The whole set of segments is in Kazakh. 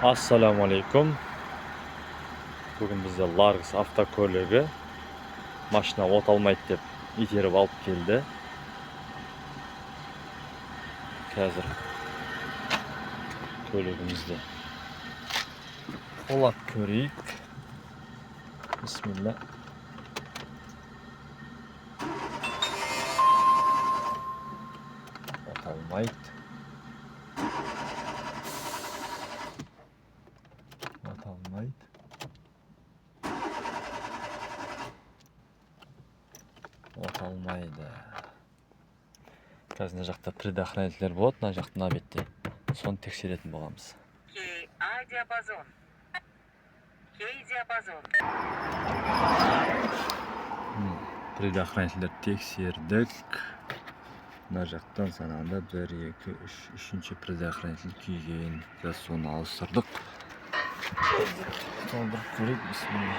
Assalomu alaykum. Bugun bizda Largus avtokөлігі mashina o't olmaydi deb iтерib olib keldi. Hozir kөлігimizni qo'lab ko'raylik. Bismillah. O't olmaydi. O't olmaydi. Қазір мына жақта предохранительдер болады, мына жақта мына бетте. Соны тексеретін боламыз. Предохранительдер тексердік. Мына жақтан санағанда 1, 2, 3, үшінші предохранитель күйген. Біз соны ауыстырдық. Толдырып көрейік, бисмилла.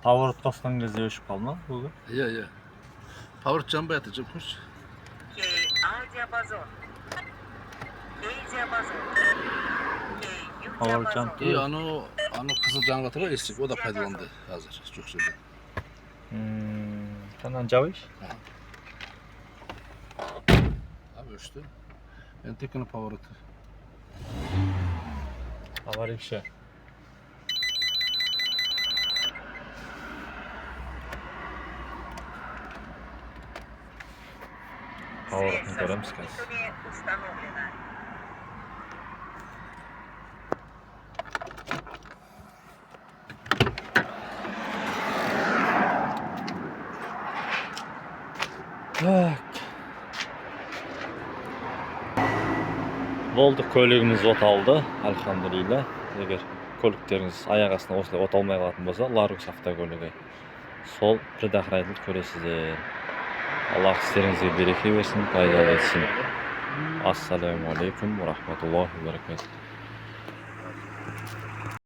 Поворот қосқан кезде өшіп қалма бүгін? Иә. Поворот жанбай жатыр, жөкмүш. Поворот жанып. Аны қызыл жанып жатыр ғой, есік, о да пайдаланды қазір, жоқ жерде. Қанан жабайш? Өшті. Енді тек қана повороты. Аварийші. Поворотын көреміз қазір. Болды, көлігіміз от алды, алхамдулилля. Егер көліктеріңіз аяқ астынан осылай от алмай қалатын болса, Largus автокөлігі. Сол предохранитель көресіздер. Аллах істеріңізге береке берсін, пайдалы етсін. Ассаламу алейкум ва рахматуллахи ва баракатух.